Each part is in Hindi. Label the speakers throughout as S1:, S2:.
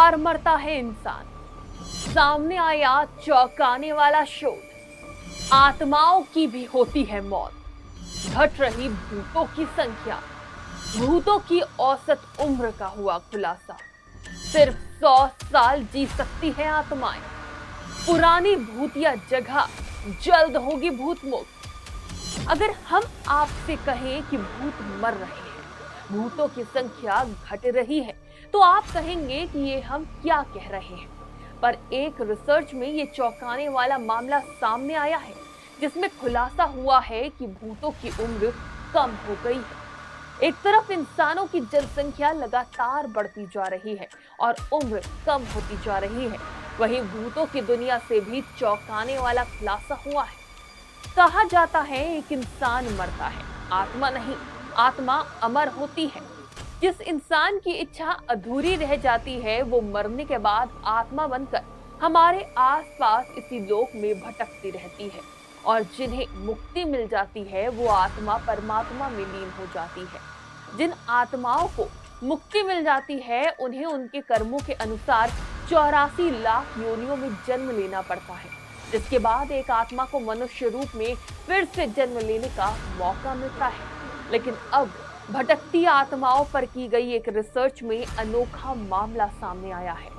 S1: बार मरता है इंसान। सामने आया चौंकाने वाला शोध, आत्माओं की भी होती है मौत। घट रही भूतों की संख्या, भूतों की औसत उम्र का हुआ खुलासा। सिर्फ 100 साल जी सकती है आत्माएं। पुरानी भूतिया जगह जल्द होगी भूत मुक्त। अगर हम आपसे कहें कि भूत मर रहे हैं, भूतों की संख्या घट रही है, तो आप कहेंगे कि ये हम क्या कह रहे हैं। पर एक रिसर्च में ये चौंकाने वाला मामला सामने आया है, जिसमें खुलासा हुआ है कि भूतों की उम्र कम हो गई है। एक तरफ इंसानों की जनसंख्या लगातार बढ़ती जा रही है और उम्र कम होती जा रही है, वहीं भूतों की दुनिया से भी चौंकाने वाला खुलासा हुआ है। कहा जाता है एक इंसान मरता है, आत्मा नहीं, आत्मा अमर होती है। जिस इंसान की इच्छा अधूरी रह जाती है, वो मरने के बाद आत्मा बनकर हमारे आसपास इसी लोक में भटकती रहती है, और जिन्हें मुक्ति मिल जाती है वो आत्मा परमात्मा में लीन हो जाती है। जिन आत्माओं को मुक्ति मिल जाती है, उन्हें उनके कर्मों के अनुसार 84 लाख योनियों में जन्म लेना पड़ता है, जिसके बाद एक आत्मा को मनुष्य रूप में फिर से जन्म लेने का मौका मिलता है। लेकिन अब भटकती आत्माओं पर की गई एक रिसर्च में अनोखा मामला सामने आया है।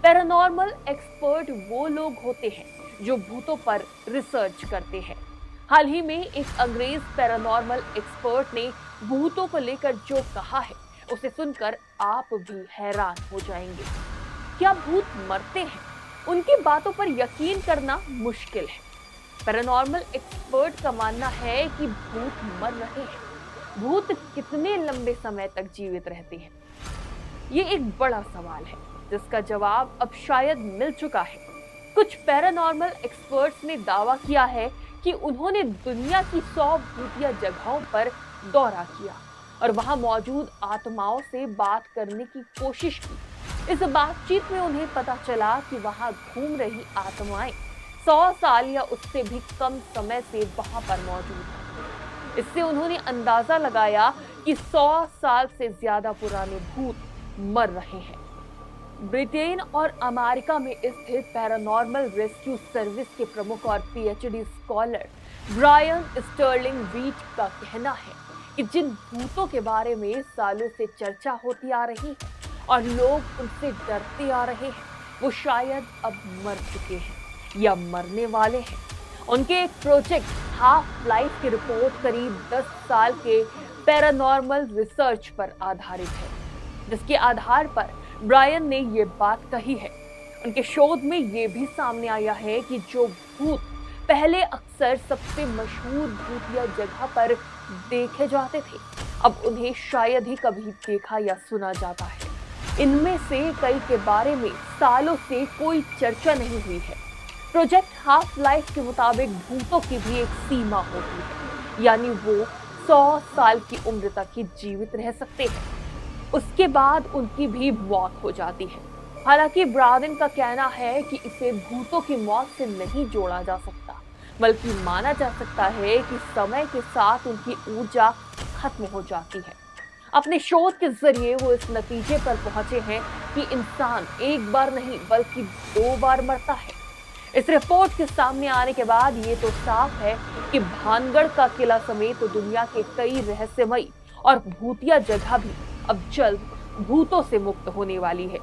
S1: पैरानॉर्मल एक्सपर्ट वो लोग होते हैं जो भूतों पर रिसर्च करते हैं। हाल ही में एक अंग्रेज पैरानॉर्मल एक्सपर्ट ने भूतों को लेकर जो कहा है, उसे सुनकर आप भी हैरान हो जाएंगे। क्या भूत मरते हैं? उनकी बातों पर यकीन करना मुश्किल है। पैरानॉर्मल एक्सपर्ट का मानना है कि भूत मर रहे हैं। भूत कितने लंबे समय तक जीवित रहते हैं, ये एक बड़ा सवाल है, जिसका जवाब अब शायद मिल चुका है। कुछ पैरानॉर्मल एक्सपर्ट्स ने दावा किया है कि उन्होंने दुनिया की 100 भूतिया जगहों पर दौरा किया और वहां मौजूद आत्माओं से बात करने की कोशिश की। इस बातचीत में उन्हें पता चला कि वहां घूम रही आत्माएं 100 साल या उससे भी कम समय से वहां पर मौजूद हैं। इससे उन्होंने अंदाजा लगाया कि 100 साल से ज्यादा पुराने भूत मर रहे हैं। ब्रिटेन और अमेरिका में स्थित पैरानॉर्मल रेस्क्यू सर्विस के प्रमुख और PhD scholar Brian Sterling Vete का कहना है कि जिन भूतों के बारे में सालों से चर्चा होती आ रही है और लोग उनसे डरते आ रहे हैं, वो शायद अब मर चुके हैं या मरने वाले हैं। उनके एक प्रोजेक्ट हाफ लाइफ की रिपोर्ट करीब 10 साल के पैरानॉर्मल रिसर्च पर आधारित है, जिसके आधार पर ब्रायन ने ये बात कही है। उनके शोध में ये भी सामने आया है कि जो भूत पहले अक्सर सबसे मशहूर भूतिया जगह पर देखे जाते थे, अब उन्हें शायद ही कभी देखा या सुना जाता है। इनमें से कई के बारे में सालों से कोई चर्चा नहीं हुई है। प्रोजेक्ट हाफ लाइफ के मुताबिक भूतों की भी एक सीमा होती है, यानी वो 100 साल की उम्र तक ही जीवित रह सकते हैं, उसके बाद उनकी भी मौत हो जाती है। हालांकि ब्रायन का कहना है कि इसे भूतों की मौत से नहीं जोड़ा जा सकता, बल्कि माना जा सकता है कि समय के साथ उनकी ऊर्जा खत्म हो जाती है। अपने शोध के जरिए वो इस नतीजे पर पहुंचे हैं कि इंसान एक बार नहीं बल्कि 2 बार मरता है। इस रिपोर्ट के सामने आने के बाद ये तो साफ है कि भानगढ़ का किला समेत तो दुनिया के कई रहस्यमयी और भूतिया जगह भी अब जल्द भूतों से मुक्त होने वाली है,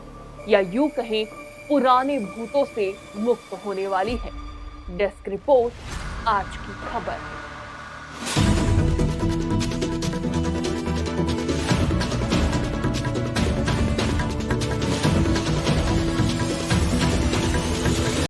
S1: या यूं कहें पुराने भूतों से मुक्त होने वाली है। डेस्क रिपोर्ट, आज की खबर।